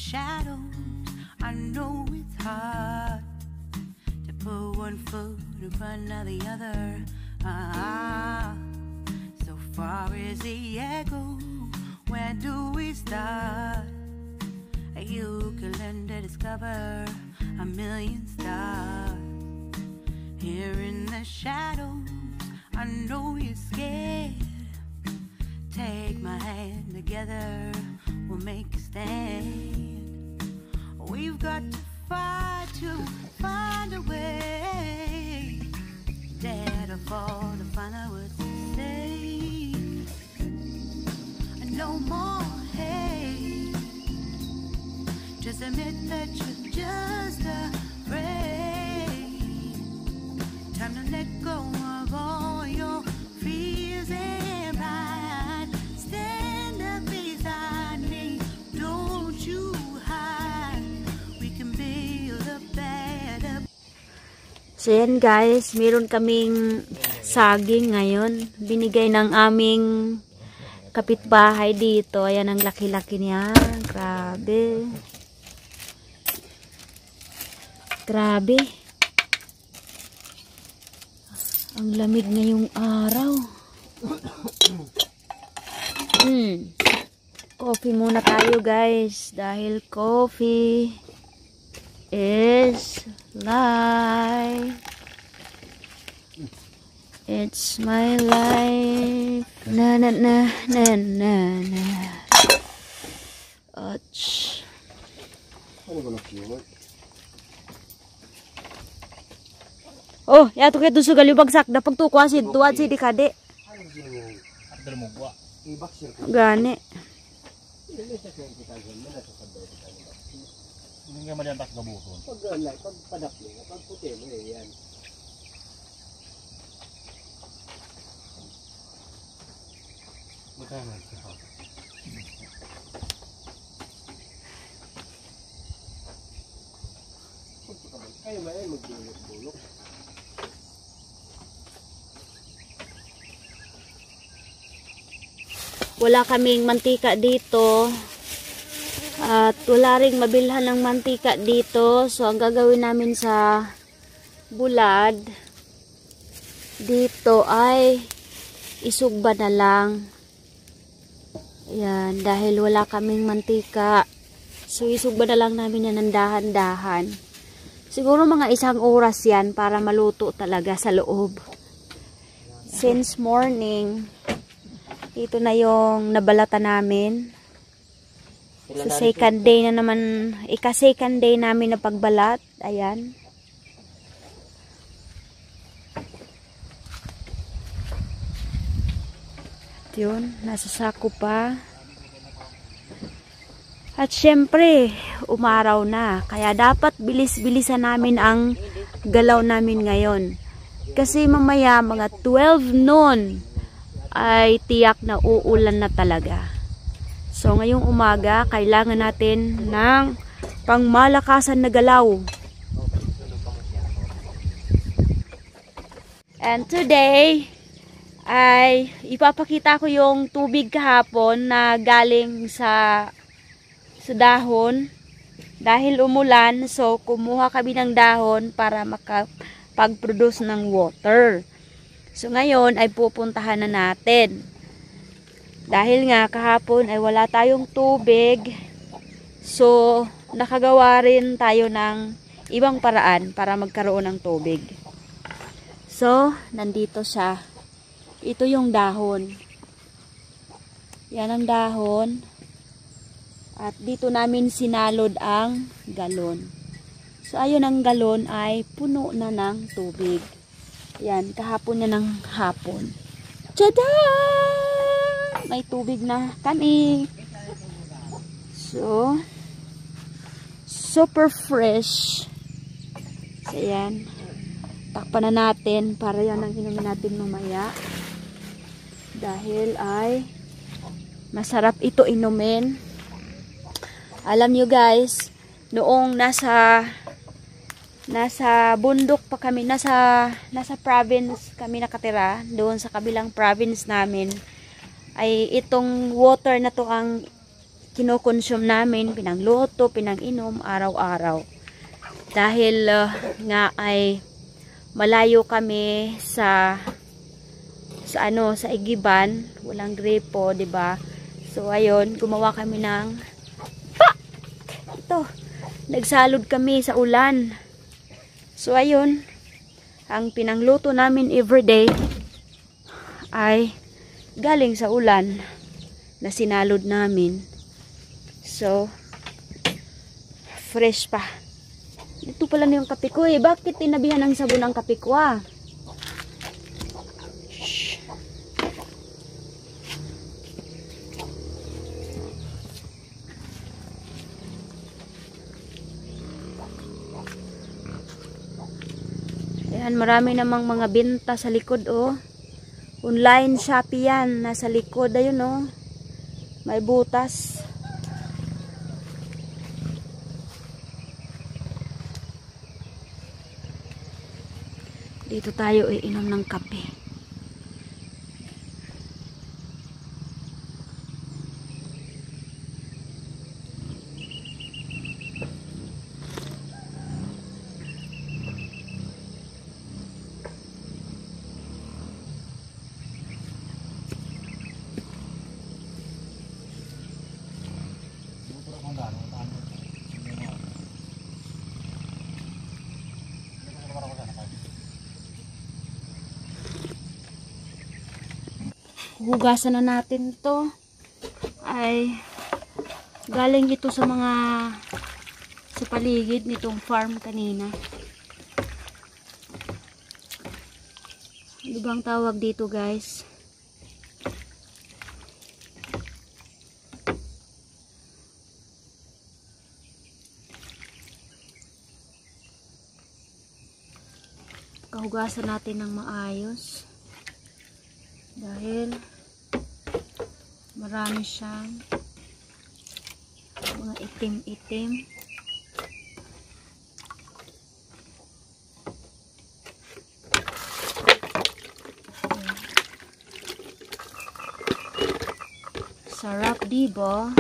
shadows, I know it's hard to put one foot in front of the other. So far as the echo, where do we start? You can learn to discover a million stars. Here in the shadows, I know you're scared. Take my hand, together we'll make a stand. We've got to fight to find a way. Dare to fall to find out what to say. No more hate. Just admit that you're just afraid. Time to let go of all your fears and pride. Stand up beside me, don't you hide. We can build a better. So yan guys, meron kaming saging ngayon. Binigay ng aming kapitbahay dito. Ayan ang laki-laki niya. Grabe. Grabe. Ang lamig ngayong araw. Coffee muna tayo guys. Dahil coffee is life. It's my life. Na na na na na na. Ouch. Oh, ya to kay sugal yung bagsak na pagtukwasid tuwad si di kade. Gani. Hindi nga maliantak na buson. Pag padapli, pag puti mo yan. Magkano ito? Kayo ba ay magbulok-bulok? Wala kaming mantika dito. At wala ring mabilhan ng mantika dito. So ang gagawin namin sa bulad dito ay isugba na lang. Ayan, dahil wala kaming mantika. So isugba na lang namin yan ng dahan-dahan. Siguro mga 1 oras yan para maluto talaga sa loob. Since morning, ito na yung nabalata namin. So second day na naman, ika-second day namin na pagbalat. Ayan. Yun, nasa sako pa. At syempre, umaraw na. Kaya dapat bilis-bilisan namin ang galaw namin ngayon. Kasi mamaya mga 12 noon ay tiyak na uulan na talaga. So ngayong umaga, kailangan natin ng pangmalakasan na galaw. And today ay ipapakita ko yung tubig kahapon na galing sa dahon. Dahil umulan, so kumuha kami ng dahon para makapag-produce ng water. So ngayon ay pupuntahan na natin. Dahil nga kahapon ay wala tayong tubig, so nakagawa rin tayo ng ibang paraan para magkaroon ng tubig. So nandito siya. Ito yung dahon. Yan ang dahon. At dito namin sinalod ang galon. So ayun, ang galon ay puno na ng tubig. Yan, kahapon na ng hapon. Tada! May tubig na kami. So, super fresh. So yan. Takpan na natin para yan ang inumin natin mamaya. Dahil ay masarap ito inumin. Alam nyo guys, noong nasa bundok pa kami, nasa province kami nakatira, doon sa kabilang province namin, ay itong water na to ang kinokonsume namin, pinangluto, pinanginom araw-araw. Dahil nga ay malayo kami sa Igiban, walang gripo, 'di ba? So ayun, gumawa kami ng nagsalod kami sa ulan. So ayun, ang pinangluto namin everyday ay galing sa ulan na sinalod namin. So fresh pa. Ito pala na yung kape ko eh. Bakit tinabihan ng sabon ang kape ko ah? Shhh. Ayan, marami namang mga benta sa likod oh. Online Shopee yan. Nasa likod ayun oh. May butas. Dito tayo iinom ng kape. Hugasan na natin to. Ay galing ito sa paligid nitong farm kanina. Ano bang tawag dito guys? Kahugasan natin ng maayos. Dahil marami siyang mga itim-itim. Sarap, diba?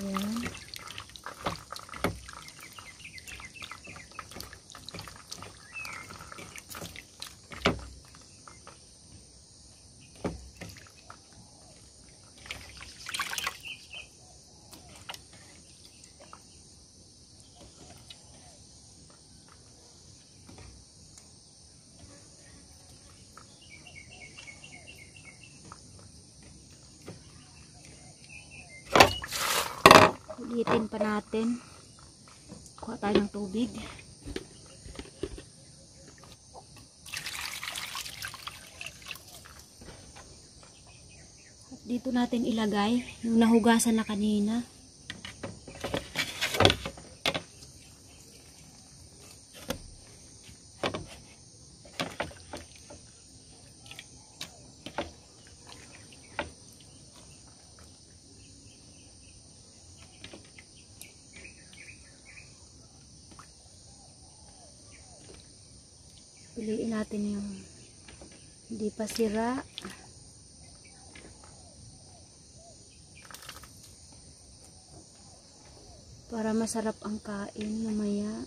Ayan. Ulitin pa natin. Kuha tayo ng tubig. At dito natin ilagay yung nahugasan na kanina. Piliin natin yung hindi pa sira. Para masarap ang kain mamaya.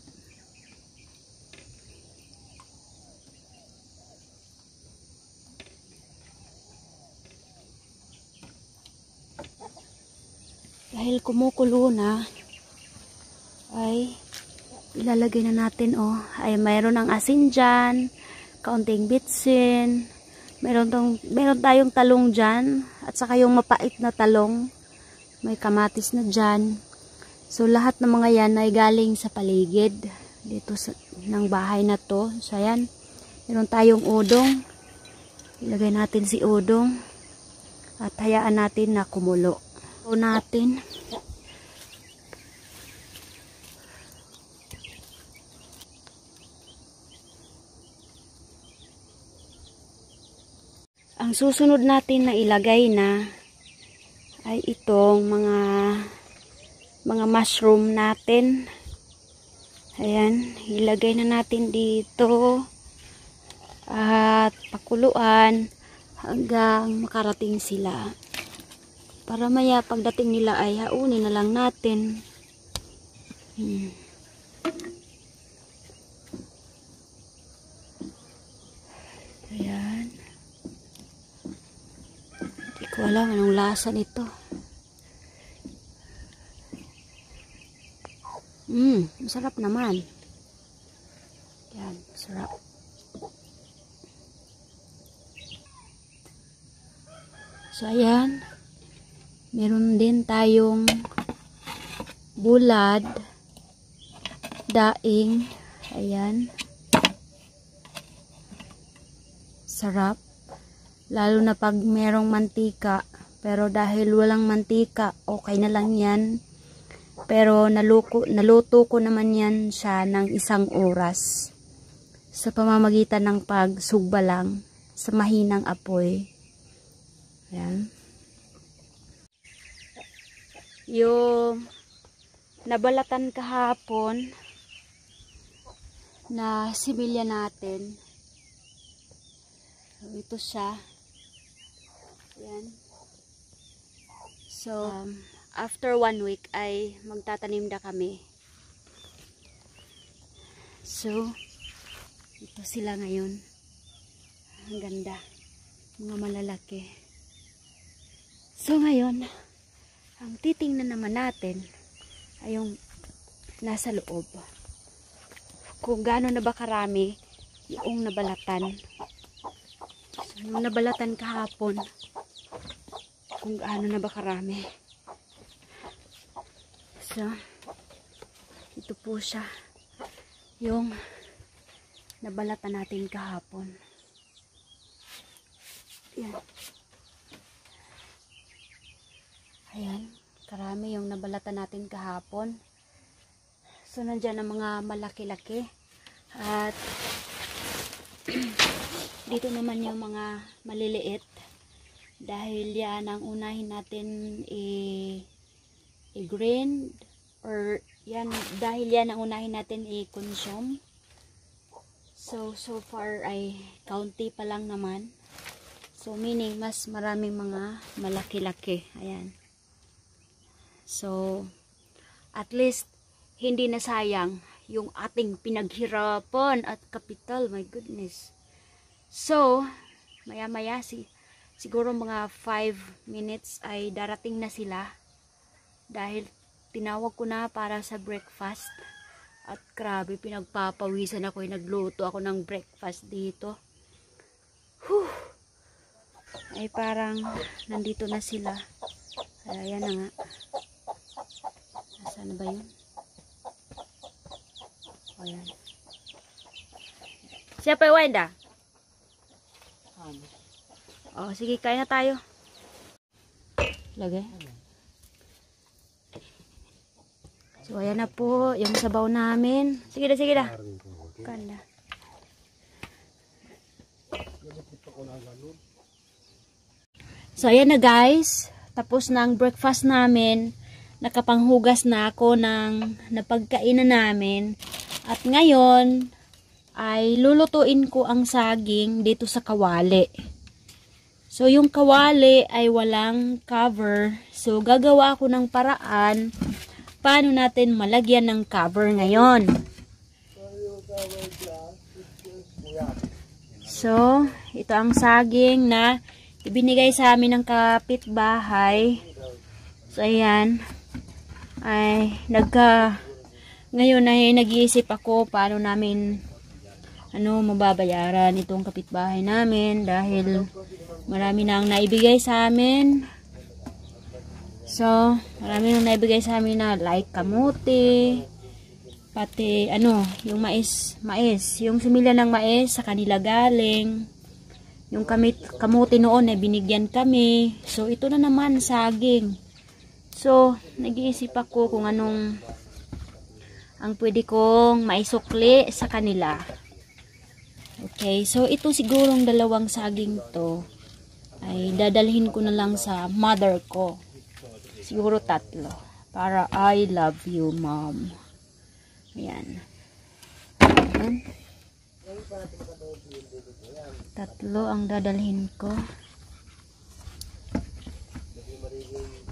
Dahil kumukulo na, ay ilalagay na natin oh. Ay mayroon ng asin dyan, kaunting bitsin, meron tayong talong dyan, at saka yung mapait na talong, may kamatis na dyan. So lahat ng mga yan ay galing sa paligid dito ng bahay na to. So ayan, meron tayong udong, ilagay natin si udong at hayaan natin na kumulo. So natin ang susunod natin na ilagay na ay itong mga mushroom natin. Ayan, ilagay na natin dito at pakuluan hanggang makarating sila. Para maya pagdating nila ay haunin na lang natin. Ayan. Hindi ko alam anong lasa nito. Masarap naman. Yan, sarap. So, ayan. Meron din tayong bulad, daing. Ayan. Sarap. Lalo na pag merong mantika. Pero dahil walang mantika, okay na lang yan. Pero naluto ko naman yan siya ng 1 oras. Sa pamamagitan ng pagsugba lang sa mahinang apoy. Ayan. Yung nabalatan kahapon na similya natin. Ito siya. Ayan. So, after 1 week ay magtatanim na kami. So, ito sila ngayon. Ang ganda. Mga malalaki. So, ngayon, ang titingnan naman natin ay yung nasa loob. Kung gaano na ba karami yung nabalatan. So, yung nabalatan kahapon, kung gaano na ba karami. So, ito po siya. Yung nabalatan natin kahapon. Ayan. Ayan, karami yung nabalatan natin kahapon. So, nandyan ang mga malaki-laki. At, dito naman yung mga maliliit. Dahil yan ang unahin natin i-grind. Or, yan, dahil yan ang unahin natin i-consume. So far ay kaunti pa lang naman. So, meaning, mas maraming mga malaki-laki. Ayan. So, at least, hindi na sayang yung ating pinaghirapan at kapital. My goodness. So, maya-maya, siguro mga 5 minutes ay darating na sila. Dahil tinawag ko na para sa breakfast. At grabe, pinagpapawisan ako. Nagluto ako ng breakfast dito. Whew. Ay parang nandito na sila. Ayan na nga. Nasaan na ba yun? Ayan. Siya pa yung Wenda? Oh, sige, kain na tayo. Lagay. So, ayan na po yung sabaw namin. Sige na, sige na. Kanda. So, ayan na guys. Tapos na ang breakfast namin. Nakapanghugas na ako ng napagkainan namin. At ngayon, ay lulutuin ko ang saging dito sa kawali. So, yung kawali ay walang cover. So, gagawa ako ng paraan paano natin malagyan ng cover ngayon. So, ito ang saging na ibinigay sa amin ng kapitbahay. So, ayan. Ay, ngayon ay nag-iisip ako paano namin mababayaran itong kapitbahay namin dahil marami na ang naibigay sa amin. So, marami nang naibigay sa amin na like kamuti, pati yung mais, yung similya ng mais sa kanila galing. Yung kamuti noon ay binigyan kami. So, ito na naman saging. So, nag-iisip ako kung anong ang pwede kong maisukli sa kanila. Okay, so ito sigurong 2 saging to ay dadalhin ko na lang sa mother ko. Siguro 3. Para I love you, mom. Ayan. Ayan. 3 ang dadalhin ko.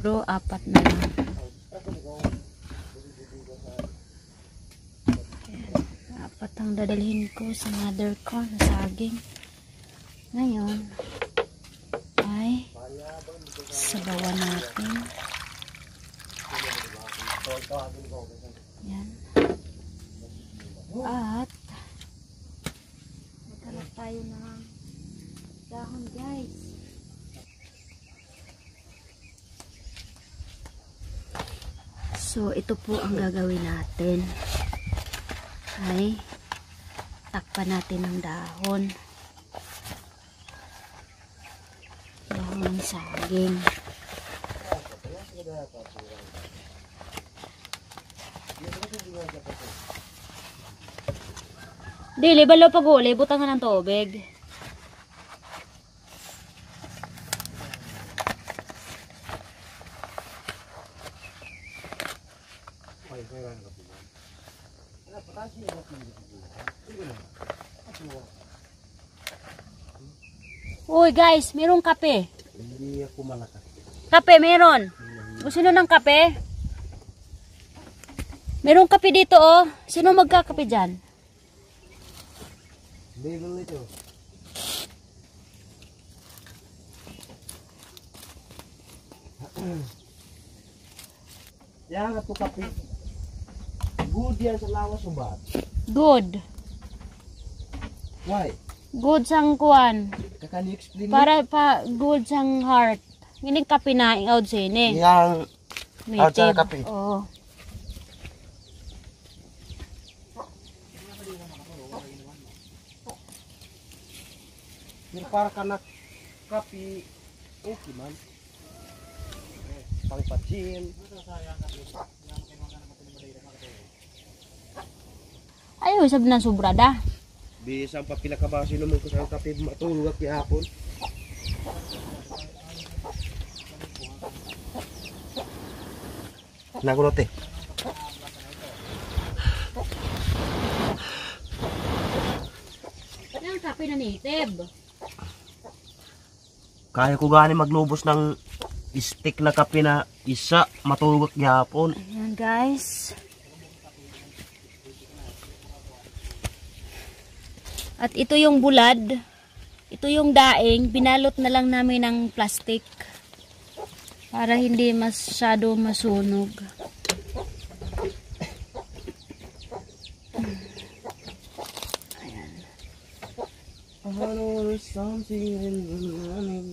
Siguro 4 na lang. Ayan. 4 ang dadalhin ko sa mother ko sa saging. Ngayon ay sabawan natin. Yan. At maghanap tayo ng dahon, guys. So, ito po ang gagawin natin. Ay, takpan natin ng dahon. Dahon ng saging. Dili, balaw pag uli, butangan ng tubig. Uy guys, mayroong kape. Hindi ako malakas. Kape, meron. Gusto nyo ng kape? Merong kape dito oh. Sino magkakape dyan? Bibel ito. Yan ato kape. Good yan sa lawas ubat. Good. Why? Good sang kuan. Kakani explain Para pa good sang heart. Nginig kape na ingawd sini. yang Native. kape. Oo. Pero para kanak kape okay man. Pangpatsin. Ayaw, sabi ng sobrada. Bisang papila ka ba sino mo ko sa kape matulog at hapon. Nagulote. Yung kape na native. Kaya ko gani maglubos ng stick na kape na isa matulog at hapon. Ayan guys. At ito yung bulad. Ito yung daing. Binalot na lang namin ng plastic. Para hindi masyado masunog. Something in the morning.